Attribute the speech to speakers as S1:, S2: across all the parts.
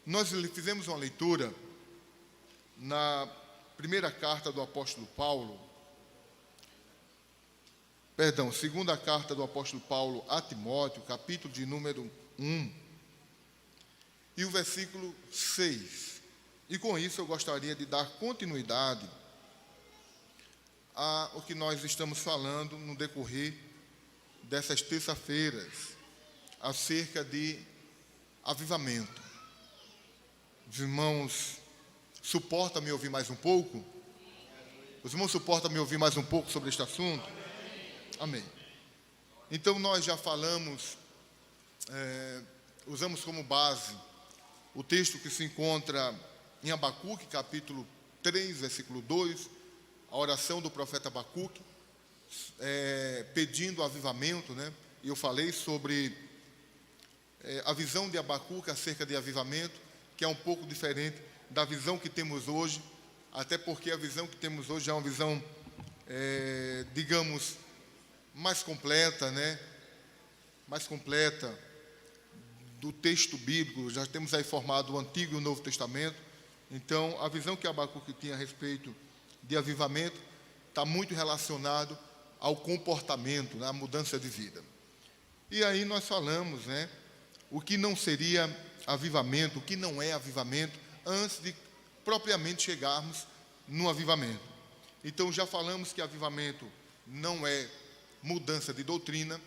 S1: Nós fizemos uma leitura na primeira carta do apóstolo Paulo, segunda carta do apóstolo Paulo a Timóteo, capítulo de número 1, e o versículo 6. E com isso eu gostaria de dar continuidade ao que nós estamos falando no decorrer dessas terça-feiras, acerca de avivamento. Os irmãos suportam me ouvir mais um pouco? Os irmãos suportam me ouvir mais um pouco sobre este assunto? Amém. Então nós já falamos, usamos como base o texto que se encontra em Abacuque, capítulo 3, versículo 2, a oração do profeta Abacuque, pedindo avivamento, né? E eu falei sobre a visão de Abacuque acerca de avivamento, que é um pouco diferente da visão que temos hoje, até porque a visão que temos hoje é uma visão, digamos, mais completa, né? Mais completa do texto bíblico. Já temos aí formado o Antigo e o Novo Testamento. Então, a visão que Abacuque tinha a respeito de avivamento está muito relacionado ao comportamento, né? À mudança de vida. E aí nós falamos, né? O que não seria avivamento, o que não é avivamento, antes de propriamente chegarmos no avivamento. Então, já falamos que avivamento não é mudança de doutrina.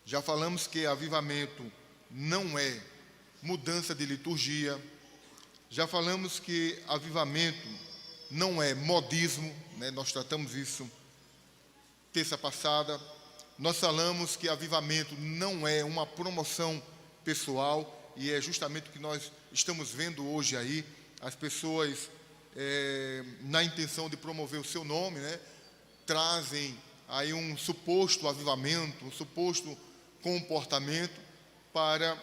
S1: Já falamos que avivamento não é mudança de liturgia. Já falamos que avivamento não é modismo, né? Nós tratamos isso terça passada. Nós falamos que avivamento não é uma promoção pessoal, e é justamente o que nós estamos vendo hoje aí, as pessoas, na intenção de promover o seu nome, né? Trazem aí um suposto avivamento, um suposto comportamento para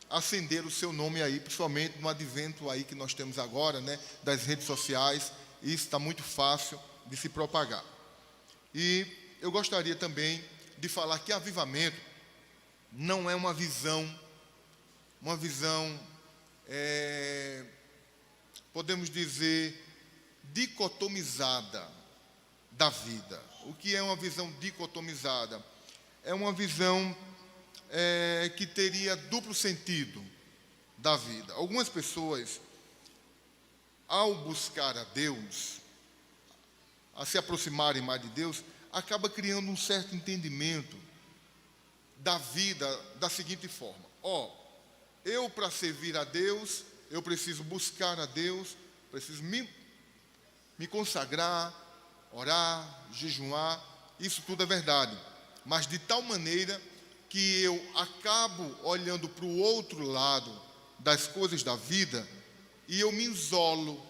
S1: acender o seu nome aí, principalmente no advento aí que nós temos agora, né, das redes sociais. E isso está muito fácil de se propagar. E eu gostaria também de falar que avivamento não é uma visão, podemos dizer, dicotomizada da vida. O que é uma visão dicotomizada? É uma visão que teria duplo sentido da vida. Algumas pessoas, ao buscar a Deus, a se aproximarem mais de Deus, acaba criando um certo entendimento da vida da seguinte forma: eu, para servir a Deus, eu preciso buscar a Deus, preciso me consagrar, orar, jejuar. Isso tudo é verdade, mas de tal maneira que eu acabo olhando para o outro lado das coisas da vida e eu me isolo,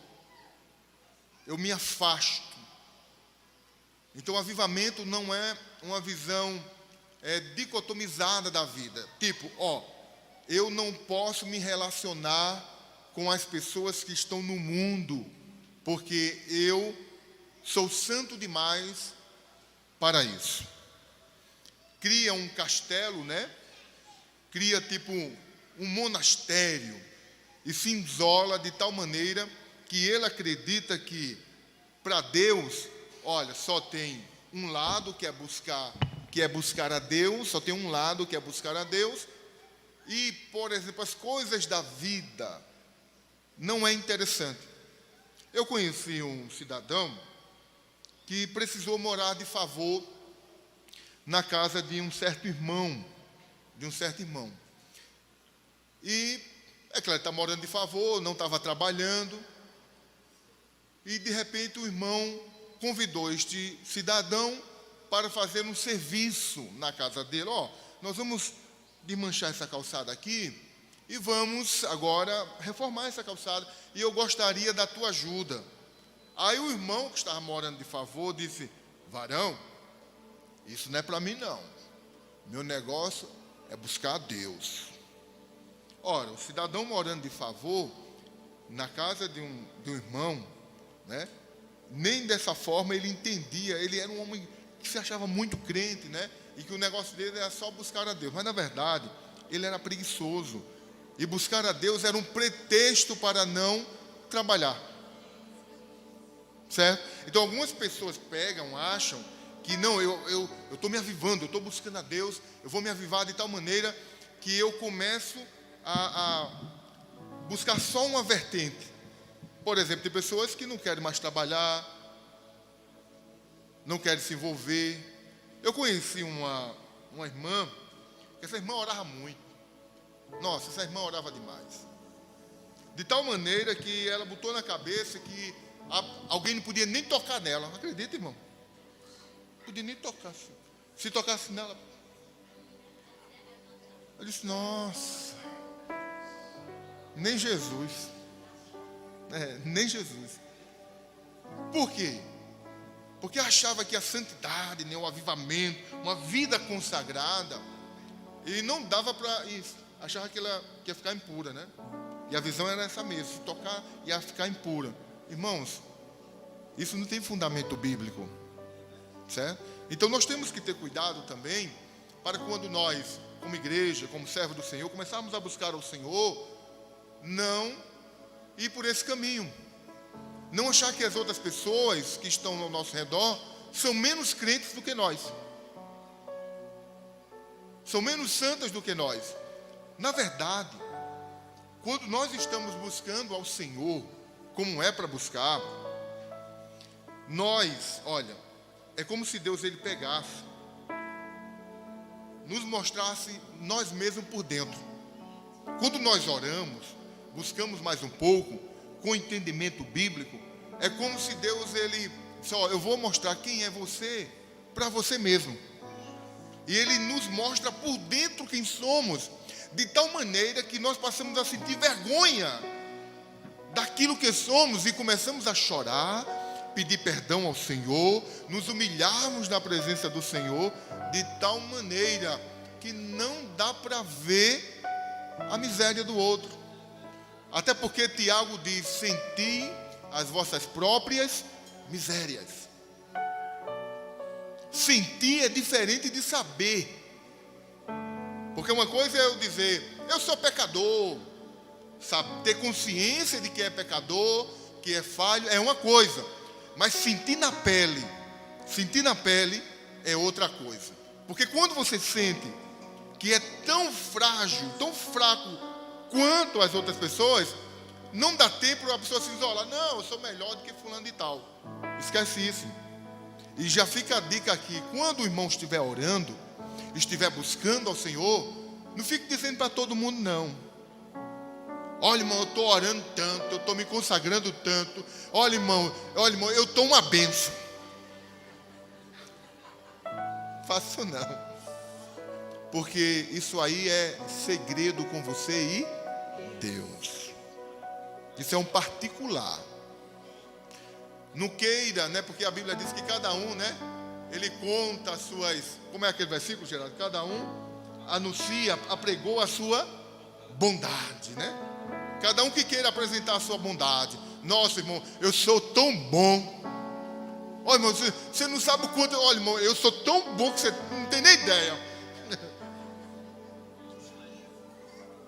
S1: eu me afasto. Então, avivamento não é uma visão dicotomizada da vida. Tipo, eu não posso me relacionar com as pessoas que estão no mundo, porque eu sou santo demais para isso. Cria um castelo, né? Cria tipo um monastério e se isola de tal maneira que ele acredita que para Deus, olha, só tem um lado que é buscar a Deus, só tem um lado que é buscar a Deus. E, por exemplo, as coisas da vida não é interessante. Eu conheci um cidadão que precisou morar de favor na casa de um certo irmão, E, é claro, ele está morando de favor, não estava trabalhando, e de repente o irmão convidou este cidadão para fazer um serviço na casa dele. Nós vamos desmanchar essa calçada aqui e vamos agora reformar essa calçada, e eu gostaria da tua ajuda. Aí o irmão, que estava morando de favor, disse: varão, isso não é para mim não, meu negócio é buscar a Deus. Ora, o cidadão morando de favor na casa de um irmão, né? Nem dessa forma ele entendia. Ele era um homem que se achava muito crente, né? E que o negócio dele era só buscar a Deus. Mas na verdade ele era preguiçoso. E buscar a Deus era um pretexto para não trabalhar. Certo? Então algumas pessoas acham que não, eu estou me avivando, eu estou buscando a Deus, eu vou me avivar de tal maneira que eu começo a buscar só uma vertente. Por exemplo, tem pessoas que não querem mais trabalhar, não querem se envolver. Eu conheci uma irmã, que essa irmã orava muito. Nossa, essa irmã orava demais. De tal maneira que ela botou na cabeça que alguém não podia nem tocar nela. Não acredita, irmão? Não podia nem tocar. Se tocasse nela. Eu disse, nossa, nem Jesus. Nem Jesus. Por quê? Porque achava que a santidade, né, o avivamento, uma vida consagrada, e não dava para isso. Achava que ela ia ficar impura, né? E a visão era essa mesmo, se tocar ia ficar impura. Irmãos, isso não tem fundamento bíblico, certo? Então nós temos que ter cuidado também, para quando nós, como igreja, como servo do Senhor, começarmos a buscar ao Senhor, não ir por esse caminho. Não achar que as outras pessoas que estão ao nosso redor são menos crentes do que nós. São menos santas do que nós. Na verdade, quando nós estamos buscando ao Senhor, como é para buscar, olha, é como se Deus ele pegasse, nos mostrasse nós mesmos por dentro. Quando nós oramos, buscamos mais um pouco, com entendimento bíblico, é como se Deus ele só, eu vou mostrar quem é você para você mesmo. E ele nos mostra por dentro quem somos, de tal maneira que nós passamos a sentir vergonha daquilo que somos e começamos a chorar, pedir perdão ao Senhor, nos humilharmos na presença do Senhor, de tal maneira que não dá para ver a miséria do outro. Até porque Tiago diz, senti as vossas próprias misérias. Sentir é diferente de saber. Porque uma coisa é eu dizer, eu sou pecador. Sabe, ter consciência de que é pecador, que é falho, é uma coisa. Mas sentir na pele é outra coisa. Porque quando você sente que é tão frágil, tão fraco quanto as outras pessoas, não dá tempo para a pessoa se isolar. Não, eu sou melhor do que fulano de tal. Esquece isso. E já fica a dica aqui, quando o irmão estiver orando, estiver buscando ao Senhor, não fique dizendo para todo mundo não. Olha, irmão, eu estou orando tanto, eu estou me consagrando tanto. Olha, irmão, eu estou uma bênção. Faça isso não. Porque isso aí é segredo com você e Deus. Isso é um particular. Não queira, né? Porque a Bíblia diz que cada um, né? Ele conta as suas... Como é aquele versículo, Gerardo? Cada um anuncia, apregou a sua bondade, né? Cada um que queira apresentar a sua bondade. Nossa, irmão, eu sou tão bom. Olha, irmão, você não sabe o quanto... Olha, irmão, eu sou tão bom que você não tem nem ideia.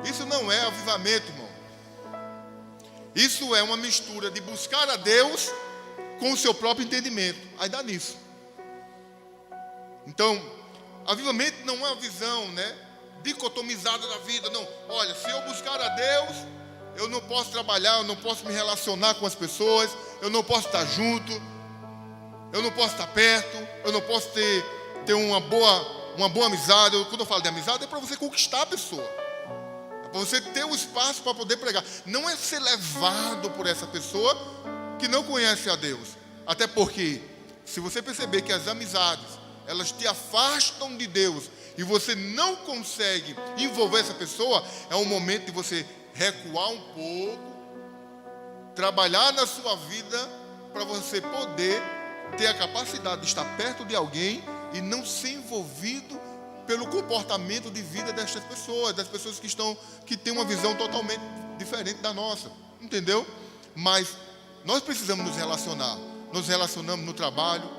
S1: Isso não é avivamento, irmão. Isso é uma mistura de buscar a Deus com o seu próprio entendimento. Aí dá nisso. Então, avivamento não é uma visão, né, dicotomizada da vida. Não, olha, se eu buscar a Deus, eu não posso trabalhar, eu não posso me relacionar com as pessoas, eu não posso estar junto, eu não posso estar perto, eu não posso ter uma boa amizade. Quando eu falo de amizade, é para você conquistar a pessoa. É para você ter o espaço para poder pregar. Não é ser levado por essa pessoa que não conhece a Deus. Até porque, se você perceber que as amizades, elas te afastam de Deus e você não consegue envolver essa pessoa, é um momento de você recuar um pouco, trabalhar na sua vida para você poder ter a capacidade de estar perto de alguém e não ser envolvido pelo comportamento de vida destas pessoas, das pessoas que têm uma visão totalmente diferente da nossa, entendeu? Mas nós precisamos nos relacionar. Nos relacionamos no trabalho,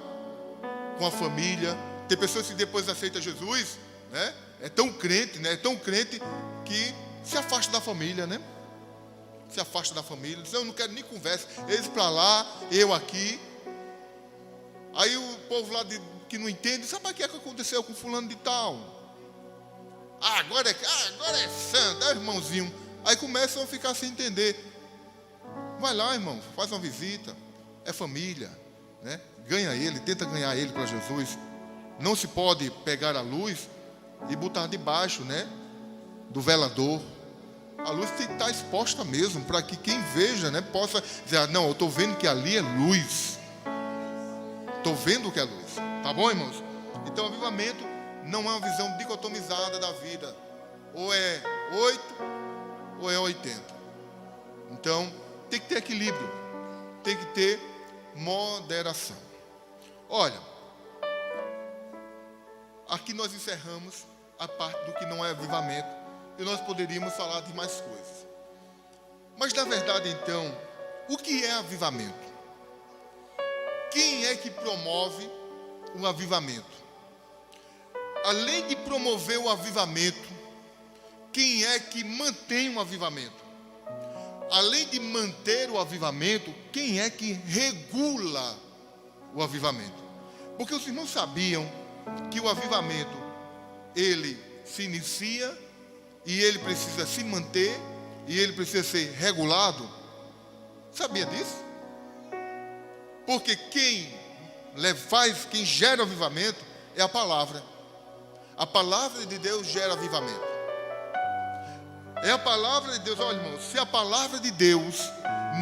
S1: com a família. Tem pessoas que depois aceitam Jesus, né? É tão crente, né? É tão crente que se afasta da família, né? Se afasta da família, diz, eu não quero nem conversa, eles para lá, eu aqui. Aí o povo lá que não entende, sabe o que aconteceu com fulano de tal? Agora é santo, é irmãozinho. Aí começam a ficar sem entender. Vai lá, irmão, faz uma visita, é família, né? Ganha ele, tenta ganhar ele para Jesus. Não se pode pegar a luz e botar debaixo, né, do velador. A luz tem que estar exposta mesmo, para que quem veja, né, possa dizer, não, eu estou vendo que ali é luz. Estou vendo que é luz. Tá bom, irmãos? Então, avivamento não é uma visão dicotomizada da vida. Ou é 8, ou é 80. Então, tem que ter equilíbrio. Tem que ter moderação. Olha, aqui nós encerramos a parte do que não é avivamento. E nós poderíamos falar de mais coisas. Mas, na verdade, então, o que é avivamento? Quem é que promove o avivamento? Além de promover o avivamento, quem é que mantém o avivamento? Além de manter o avivamento, quem é que regula o avivamento? Porque os irmãos sabiam que o avivamento, ele se inicia e ele precisa se manter e ele precisa ser regulado. Sabia disso? Porque quem gera o avivamento é a palavra. A palavra de Deus gera avivamento. É a palavra de Deus. Olha, irmãos, se a palavra de Deus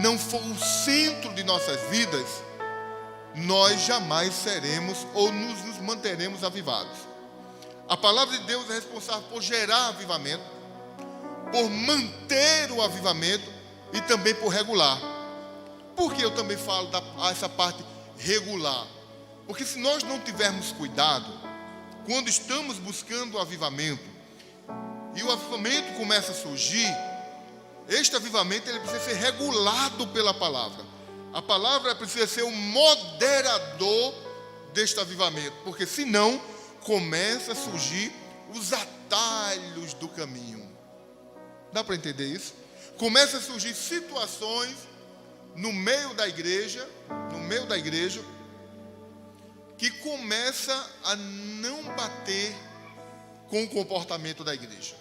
S1: não for o centro de nossas vidas, nós jamais seremos ou nos manteremos avivados. A palavra de Deus é responsável por gerar avivamento, por manter o avivamento e também por regular. Por que eu também falo essa parte regular? Porque se nós não tivermos cuidado, quando estamos buscando o avivamento, e o avivamento começa a surgir, este avivamento ele precisa ser regulado pela palavra. A palavra precisa ser o moderador deste avivamento, porque senão começa a surgir os atalhos do caminho. Dá para entender isso? Começa a surgir situações no meio da igreja, que começa a não bater com o comportamento da igreja.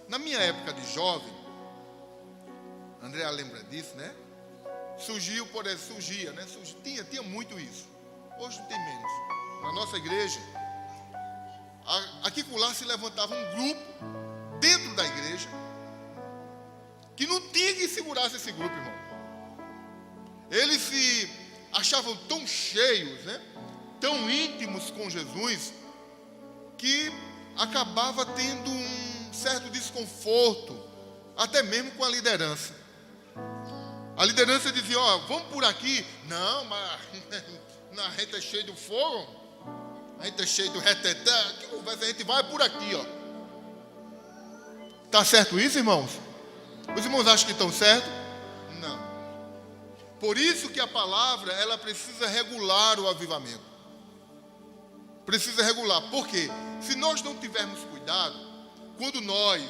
S1: Na minha época de jovem, André lembra disso, né? Tinha muito isso. Hoje não tem menos. Na nossa igreja, aqui com lá se levantava um grupo dentro da igreja que não tinha que segurasse esse grupo, irmão. Eles se achavam tão cheios, né? Tão íntimos com Jesus, que acabava tendo um certo desconforto, até mesmo com a liderança. A liderança dizia, vamos por aqui. Não, mas a gente é cheio do fogo, a gente é cheio do retetã, que conversa, a gente vai por aqui, ó. Tá certo isso, irmãos? Os irmãos acham que estão certo? Não. Por isso que a palavra, ela precisa regular o avivamento. Precisa regular. Por quê? Se nós não tivermos cuidado, quando nós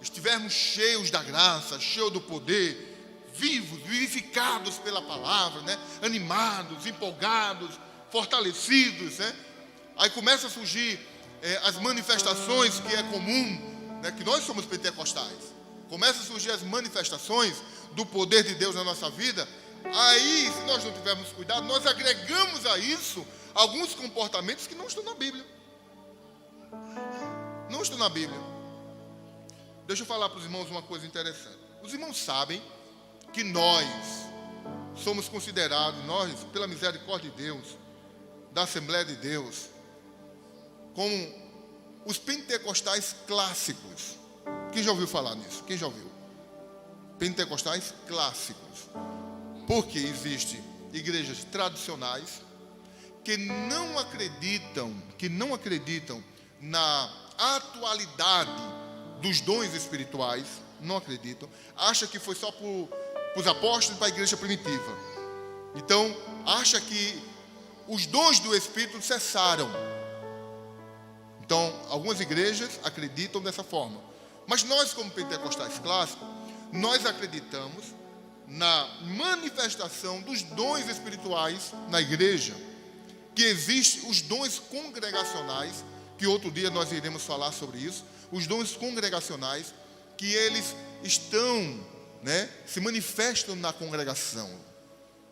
S1: estivermos cheios da graça, cheios do poder, vivos, vivificados pela palavra, né? Animados, empolgados, fortalecidos, né? Aí começa a surgir as manifestações que é comum, né? Que nós somos pentecostais. Começa a surgir as manifestações do poder de Deus na nossa vida. Aí, se nós não tivermos cuidado, nós agregamos a isso alguns comportamentos que não estão na Bíblia. Não estão na Bíblia. Deixa eu falar para os irmãos uma coisa interessante. Os irmãos sabem que nós somos considerados, nós, pela misericórdia de Deus, da Assembleia de Deus, como os pentecostais clássicos. Quem já ouviu falar nisso? Quem já ouviu? Pentecostais clássicos. Porque existem igrejas tradicionais que não acreditam na atualidade dos dons espirituais, não acreditam, acham que foi só para os apóstolos e para a igreja primitiva. Então, acha que os dons do Espírito cessaram. Então, algumas igrejas acreditam dessa forma. Mas nós, como pentecostais clássicos, nós acreditamos na manifestação dos dons espirituais na igreja, que existem os dons congregacionais, que outro dia nós iremos falar sobre isso, os dons congregacionais, que eles estão, se manifestam na congregação,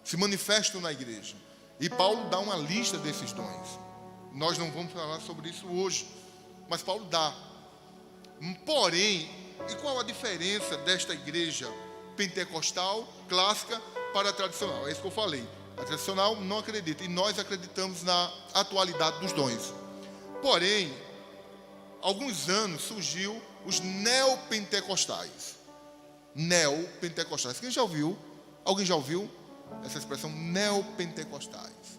S1: se manifestam na igreja. E Paulo dá uma lista desses dons. Nós não vamos falar sobre isso hoje, mas Paulo dá. Porém, e qual a diferença desta igreja pentecostal, clássica, para a tradicional? É isso que eu falei. A tradicional não acredita, e nós acreditamos na atualidade dos dons. Porém, há alguns anos surgiu os neopentecostais. Neopentecostais. Quem já ouviu? Alguém já ouviu essa expressão, neopentecostais?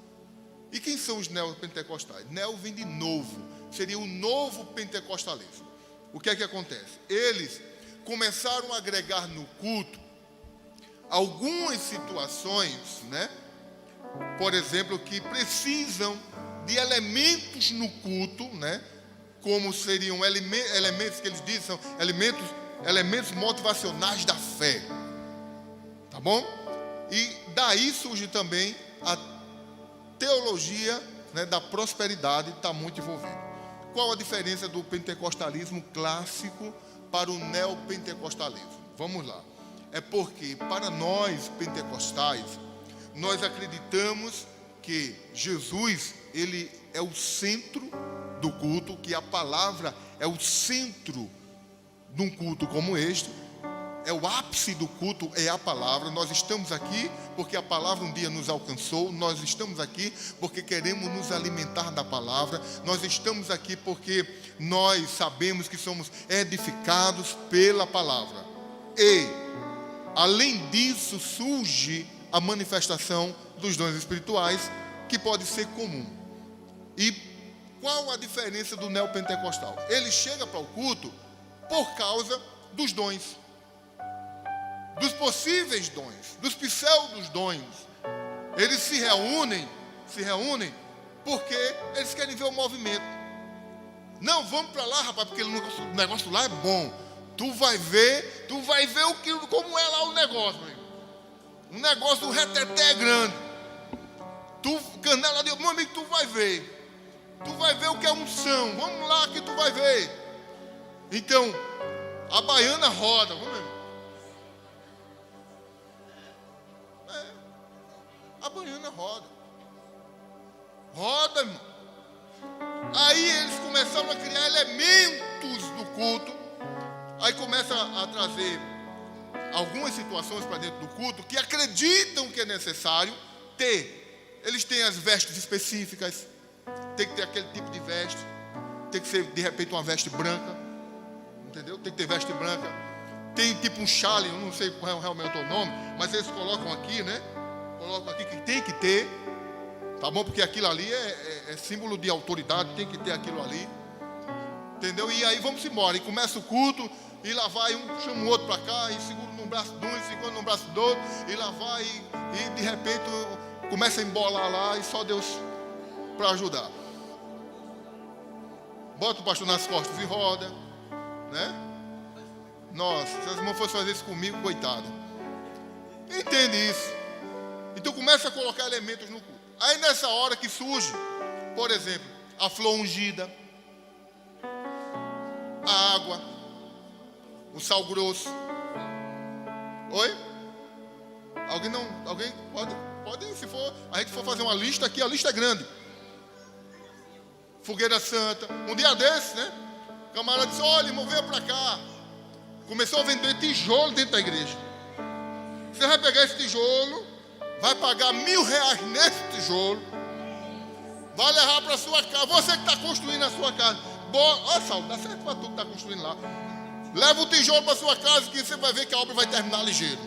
S1: E quem são os neopentecostais? Neo vem de novo, seria o novo pentecostalismo. O que é que acontece? Eles começaram a agregar no culto algumas situações, por exemplo, que precisam de elementos no culto, como seriam elementos que eles dizem, são elementos motivacionais da fé. Tá bom? E daí surge também a teologia, da prosperidade, está muito envolvida. Qual a diferença do pentecostalismo clássico para o neopentecostalismo? Vamos lá. É porque, para nós pentecostais, nós acreditamos que Jesus, ele é o centro do culto, que a palavra é o centro de um culto como este, é o ápice do culto, é a palavra. Nós estamos aqui porque a palavra um dia nos alcançou, nós estamos aqui porque queremos nos alimentar da palavra, nós estamos aqui porque nós sabemos que somos edificados pela palavra. E, além disso, surge a manifestação dos dons espirituais, que pode ser comum. E qual a diferença do neopentecostal? Ele chega para o culto por causa dos dons, dos possíveis dons, dos pseudos dons. Eles se reúnem porque eles querem ver o movimento. Não, vamos para lá, rapaz, porque o negócio lá é bom. Tu vai ver como é lá o negócio, meu. O negócio do reteté é grande. Canela de meu amigo, tu vai ver. Tu vai ver o que é unção. Vamos lá que tu vai ver. Então, a baiana roda, vamos ver. A baiana roda. Roda, irmão. Aí eles começaram a criar elementos do culto. Aí começa a trazer algumas situações para dentro do culto que acreditam que é necessário ter. Eles têm as vestes específicas. Tem que ter aquele tipo de veste. Tem que ser, de repente, uma veste branca. Entendeu? Tem que ter veste branca. Tem tipo um chale, eu não sei qual é realmente o nome, mas eles colocam aqui, colocam aqui que tem que ter, tá bom? Porque aquilo ali é símbolo de autoridade, tem que ter aquilo ali, entendeu? E aí vamos embora, e começa o culto, e lá vai um, chama o outro para cá, e segura num braço de um, e segura num braço do outro, e lá vai, e de repente começa a embolar lá, e só Deus para ajudar. Bota o pastor nas costas e roda, Nossa, se as irmãs fossem fazer isso comigo, coitado. Entende isso? Então começa a colocar elementos no culto. Aí nessa hora que surge, por exemplo, a flor ungida, a água, o sal grosso. Oi? Alguém pode, se for, a gente for fazer uma lista aqui, a lista é grande. Fogueira santa. Um dia desses, o camarada disse, olha, irmão, venha para cá. Começou a vender tijolo dentro da igreja. Você vai pegar esse tijolo, vai pagar R$1.000 nesse tijolo, vai levar para a sua casa. Você que está construindo a sua casa, olha, Saulo, dá certo para tu que está construindo lá. Leva o tijolo para a sua casa, que você vai ver que a obra vai terminar ligeiro.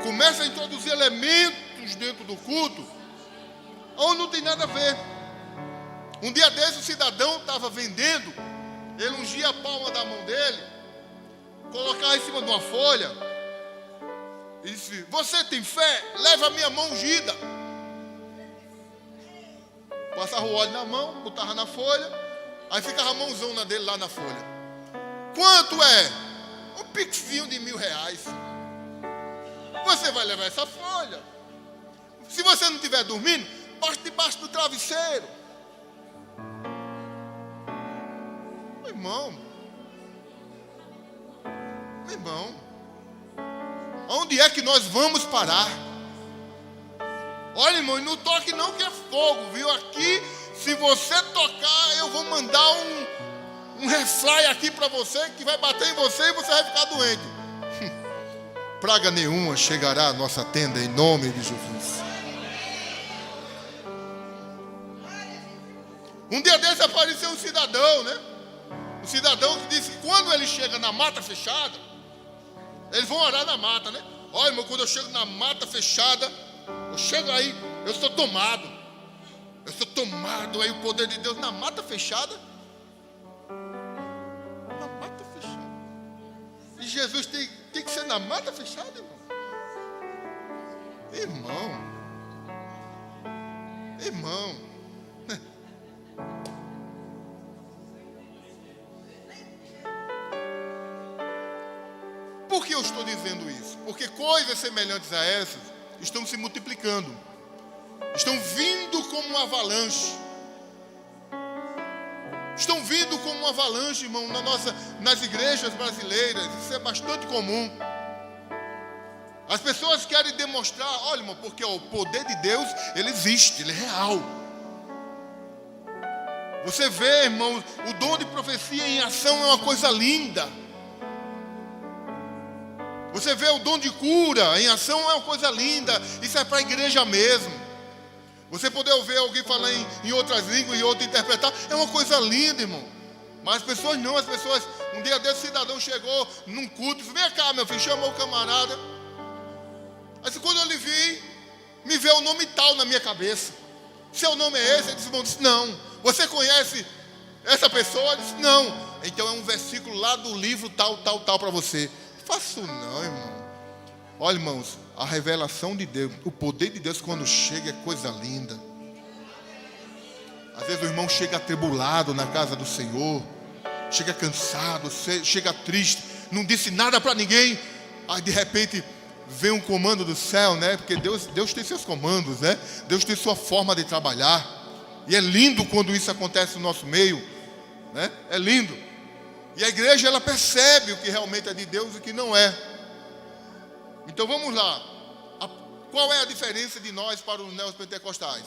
S1: Começa a introduzir elementos dentro do culto, onde não tem nada a ver. Um dia desses, o cidadão estava vendendo, ele ungia a palma da mão dele, colocava em cima de uma folha, e disse, você tem fé? Leva a minha mão ungida. Passava o óleo na mão, botava na folha, Aí ficava a mãozona dele lá na folha. Quanto é? Um pixinho de R$1.000. Você vai levar essa folha. Se você não estiver dormindo, bate debaixo do travesseiro. Meu irmão, onde é que nós vamos parar? Olha, irmão, e não toque não, que é fogo, viu? Aqui, se você tocar, eu vou mandar um refly aqui para você, que vai bater em você e você vai ficar doente. Praga nenhuma chegará à nossa tenda em nome de Jesus. Um dia desse apareceu um cidadão, né? Um cidadão que disse que quando ele chega na mata fechada, eles vão orar na mata, né? Olha, irmão, quando eu chego na mata fechada, eu chego aí, eu sou tomado. Aí o poder de Deus na mata fechada. Na mata fechada. E Jesus tem que ser na mata fechada, irmão. Irmão. Por que eu estou dizendo isso? Porque coisas semelhantes a essas estão se multiplicando. Estão vindo como uma avalanche. Estão vindo como uma avalanche, irmão, nas igrejas brasileiras. Isso é bastante comum. As pessoas querem demonstrar, olha, irmão, porque o poder de Deus, ele existe, ele é real. Você vê, irmão, o dom de profecia em ação é uma coisa linda. Você vê o dom de cura em ação é uma coisa linda. Isso é para a igreja mesmo. Você poder ouvir alguém falar em outras línguas e outro interpretar é uma coisa linda, irmão. Mas as pessoas não, um dia desse cidadão chegou num culto e disse, vem cá, meu filho, chamou o camarada. Aí quando eu lhe vi, me veio o nome tal na minha cabeça. Seu nome é esse? Ele disse, não. Você conhece essa pessoa? Eu disse, não. Então é um versículo lá do livro tal para você. Faço não, irmão. Olha, irmãos, a revelação de Deus, o poder de Deus quando chega é coisa linda. Às vezes o irmão chega atribulado na casa do Senhor, chega cansado, chega triste, não disse nada para ninguém. Aí de repente vem um comando do céu, né? Porque Deus tem seus comandos, né? Deus tem sua forma de trabalhar. E é lindo quando isso acontece no nosso meio, né? É lindo. E a igreja, ela percebe o que realmente é de Deus e o que não é. Então vamos lá. Qual é a diferença de nós para os neopentecostais?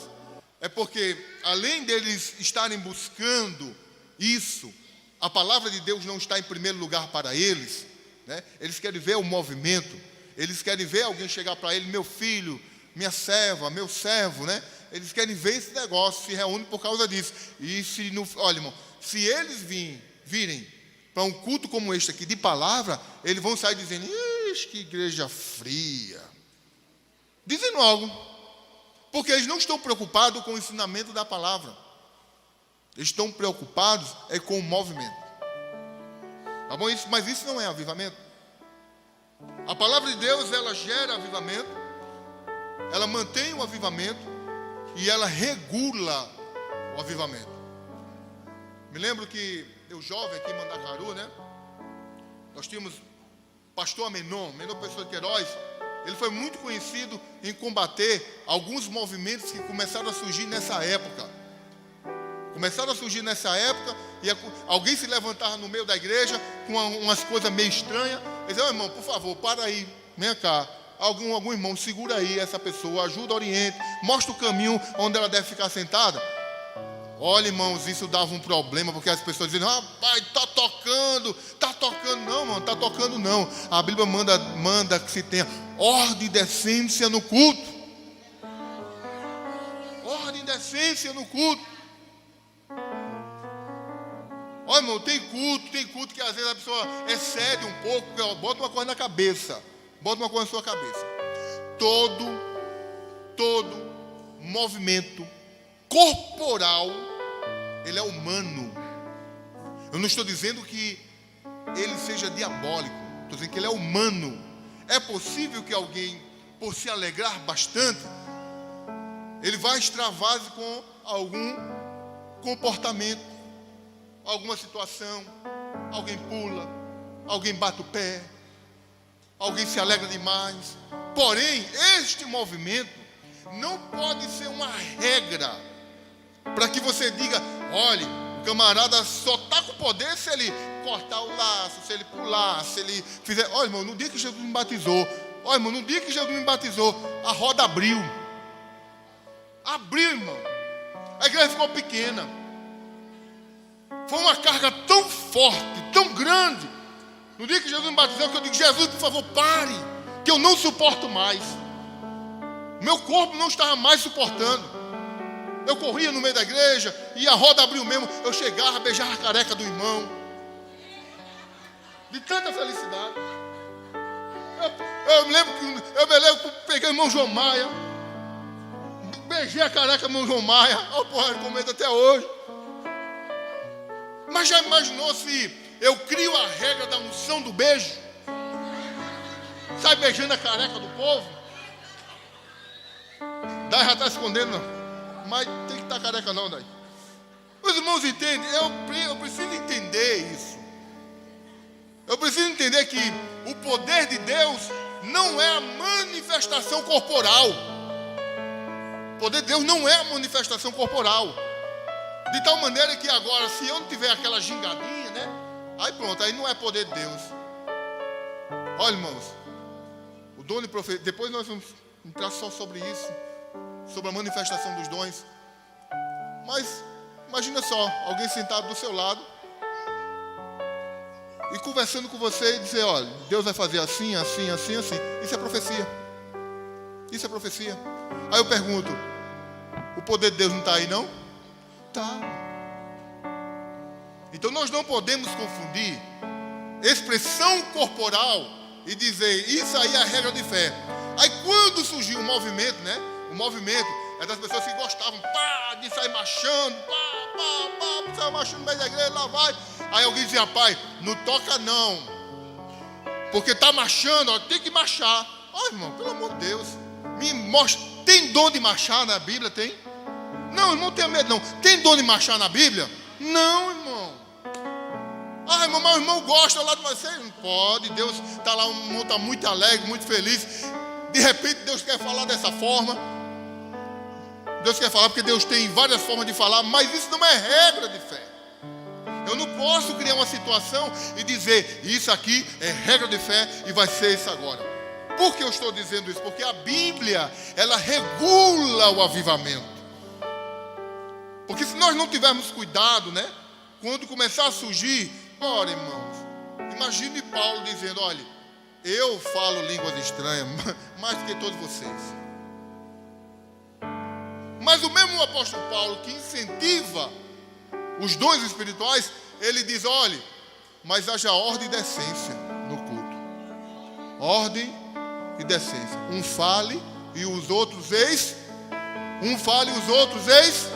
S1: É porque, além deles estarem buscando isso, a palavra de Deus não está em primeiro lugar para eles, né? Eles querem ver o movimento. Eles querem ver alguém chegar para ele, meu filho, minha serva, meu servo, né? Eles querem ver esse negócio, se reúnem por causa disso. E se não, olha, irmão, se eles virem para um culto como este aqui, de palavra, eles vão sair dizendo, ixi, que igreja fria. Dizendo algo. Porque eles não estão preocupados com o ensinamento da palavra. Eles estão preocupados com o movimento. Tá bom? Mas isso não é avivamento. A palavra de Deus, ela gera avivamento. Ela mantém o avivamento. E ela regula o avivamento. Me lembro que eu jovem aqui em Mandacaru, né? Nós tínhamos pastor Menon Pessoa de Queiroz. Ele foi muito conhecido em combater alguns movimentos que começaram a surgir nessa época. E alguém se levantava no meio da igreja com umas coisas meio estranhas. Ele dizia, irmão, por favor, para aí, vem cá. Algum irmão, segura aí essa pessoa, ajuda, oriente, mostra o caminho onde ela deve ficar sentada. Olha, irmãos, isso dava um problema, porque as pessoas diziam, rapaz, está tocando. Não, mano, está tocando não. A Bíblia manda que se tenha ordem e decência no culto. Ordem e decência no culto. Olha, irmão, tem culto que às vezes a pessoa excede um pouco, bota uma coisa na cabeça. Bota uma coisa na sua cabeça. Todo movimento corporal, ele é humano. Eu não estou dizendo que ele seja diabólico. Estou dizendo que ele é humano. É possível que alguém, por se alegrar bastante, ele vai extravase com algum comportamento. alguma situação, alguém pula, alguém bate o pé, alguém se alegra demais. Porém, este movimento não pode ser uma regra para que você diga: olha, o camarada só está com poder se ele cortar o laço, se ele pular, se ele fizer. Olha, irmão, no dia que Jesus me batizou, a roda abriu. Abriu, irmão. A igreja ficou pequena. Foi uma carga tão forte, tão grande. No dia que Jesus me batizou, que eu digo: Jesus, por favor, pare, que eu não suporto mais. Meu corpo não estava mais suportando. Eu corria no meio da igreja e a roda abriu mesmo. Eu chegava, beijava a careca do irmão, de tanta felicidade. Eu me lembro que peguei o irmão João Maia, beijei a careca do irmão João Maia. Ó, porra, ele comenta até hoje. Mas já imaginou se eu crio a regra da unção do beijo? Sai beijando a careca do povo? Daí já está escondendo, não. Mas tem que estar careca não, daí. Os irmãos entendem? Eu preciso entender isso. Eu preciso entender que o poder de Deus não é a manifestação corporal. O poder de Deus não é a manifestação corporal. De tal maneira que agora, se eu não tiver aquela gingadinha, né? Aí pronto, aí não é poder de Deus. Olha, irmãos, o dom de profecia, depois nós vamos entrar só sobre isso, sobre a manifestação dos dons. Mas imagina só, alguém sentado do seu lado e conversando com você e dizer: olha, Deus vai fazer assim, assim, assim, assim. Isso é profecia. Isso é profecia. Aí eu pergunto: o poder de Deus não está aí, não? Tá. Então nós não podemos confundir expressão corporal e dizer: isso aí é a regra de fé. Aí quando surgiu o movimento, né? O movimento é das pessoas que gostavam de sair marchando, sair marchando no meio da igreja, lá vai. Aí alguém dizia: pai, não toca não, porque está marchando, ó, tem que marchar. Ó, irmão, pelo amor de Deus, me mostra. Tem dom de marchar na Bíblia? Tem? Não, irmão, não tenha medo não. Tem dom de marchar na Bíblia? Não, irmão. Ah, irmão, mas o irmão gosta lá de você. Não pode, Deus está lá, o irmão está muito alegre, muito feliz. De repente Deus quer falar dessa forma. Deus quer falar porque Deus tem várias formas de falar, mas isso não é regra de fé. Eu não posso criar uma situação e dizer: isso aqui é regra de fé e vai ser isso agora. Por que eu estou dizendo isso? Porque a Bíblia, ela regula o avivamento. Porque se nós não tivermos cuidado, né? Quando começar a surgir, ora, irmãos, imagine Paulo dizendo: olha, eu falo línguas estranhas mais do que todos vocês. Mas o mesmo apóstolo Paulo que incentiva os dons espirituais, ele diz: olha, mas haja ordem e decência no culto. Ordem e decência. Um fale e os outros eis. Um fale e os outros eis.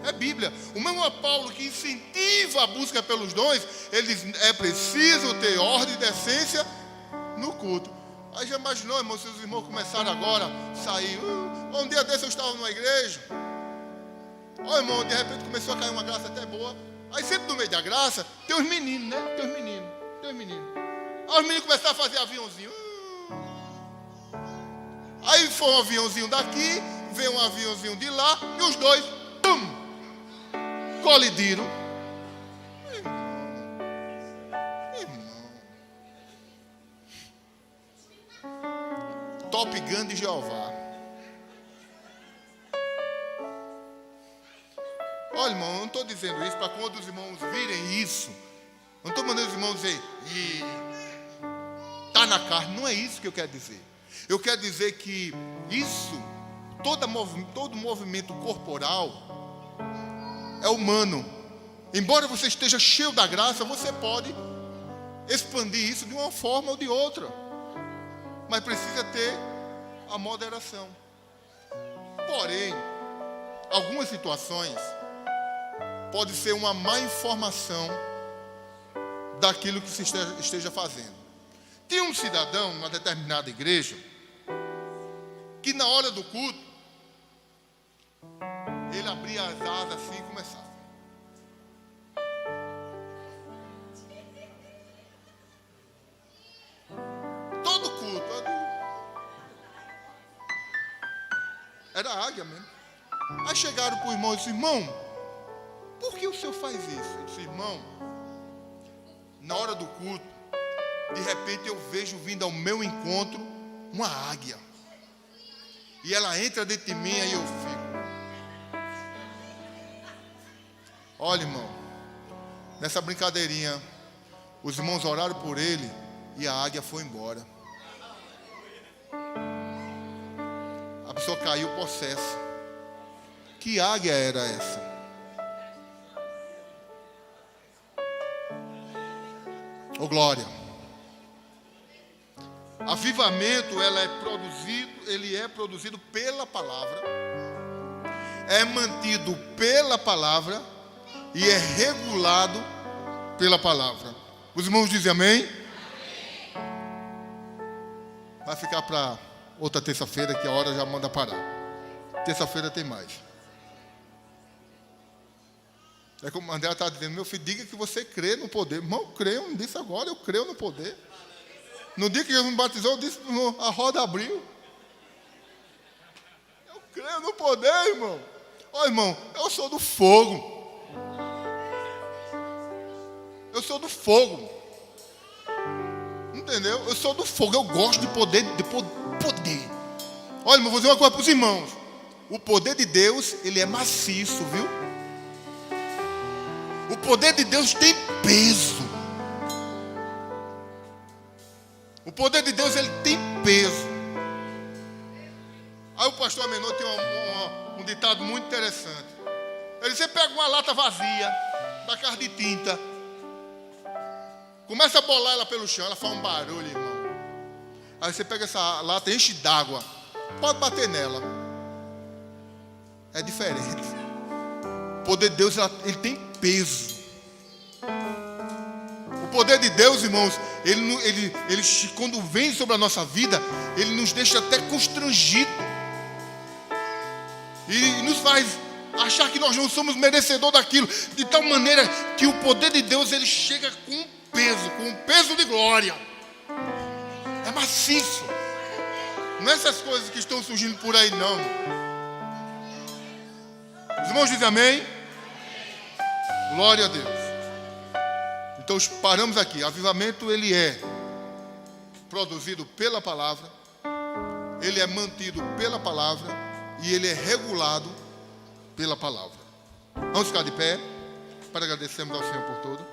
S1: É Bíblia. O mesmo Paulo que incentiva a busca pelos dons, ele diz: é preciso ter ordem e decência no culto. Aí já imaginou, irmão, se os irmãos começaram agora a sair? Um dia desse eu estava numa igreja. Ó, irmão, de repente começou a cair uma graça até boa. Aí sempre no meio da graça tem os meninos, né? Tem os meninos. Aí os meninos começaram a fazer aviãozinho. Aí foi um aviãozinho daqui, veio um aviãozinho de lá, e os dois, pum, colidiram. Irmão. Top Gun de Jeová. Olha, irmão, eu não estou dizendo isso para quando os irmãos virem isso. Não estou mandando os irmãos dizer: está na carne. Não é isso que eu quero dizer. Eu quero dizer que isso, todo movimento corporal é humano. Embora você esteja cheio da graça, você pode expandir isso de uma forma ou de outra. Mas precisa ter a moderação. Porém, algumas situações pode ser uma má informação daquilo que se esteja fazendo. Tinha um cidadão numa determinada igreja que na hora do culto ele abria as asas assim e começava. Era águia mesmo. Aí chegaram para o irmão e disse: irmão, por que o senhor faz isso? Ele disse: irmão, na hora do culto, de repente eu vejo vindo ao meu encontro uma águia. E ela entra dentro de mim, aí eu fico. Olha, irmão, nessa brincadeirinha, os irmãos oraram por ele e a águia foi embora. A pessoa caiu possessa. Que águia era essa? Oh, glória. Avivamento, ele é produzido pela palavra, é mantido pela palavra e é regulado pela palavra. Os irmãos dizem amém? Vai ficar para outra terça-feira, que a hora já manda parar. Terça-feira tem mais. É como o André está dizendo: meu filho, diga que você crê no poder. Irmão, eu creio, não disse agora, eu creio no poder. No dia que Jesus me batizou, eu disse: a roda abriu. Eu creio no poder, irmão. Ó, irmão, eu sou do fogo. Eu sou do fogo. Entendeu? Eu sou do fogo. Eu gosto de poder. Olha, irmão, vou dizer uma coisa para os irmãos. O poder de Deus, ele é maciço, viu? O poder de Deus tem peso. O poder de Deus, ele tem peso. Aí o pastor Amenor tem um ditado muito interessante. Ele disse: você pega uma lata vazia da casa de tinta, começa a bolar ela pelo chão, ela faz um barulho, irmão. Aí você pega essa lata, enche d'água, pode bater nela. É diferente. O poder de Deus, ele tem peso. O poder de Deus, irmãos, ele quando vem sobre a nossa vida, ele nos deixa até constrangido. E nos faz achar que nós não somos merecedores daquilo. De tal maneira que o poder de Deus, ele chega com um peso de glória. É maciço. Não é essas coisas que estão surgindo por aí, não. Os irmãos dizem amém? Glória a Deus. Então paramos aqui. Avivamento, ele é produzido pela palavra, ele é mantido pela palavra e ele é regulado pela palavra. Vamos ficar de pé para agradecermos ao Senhor por tudo.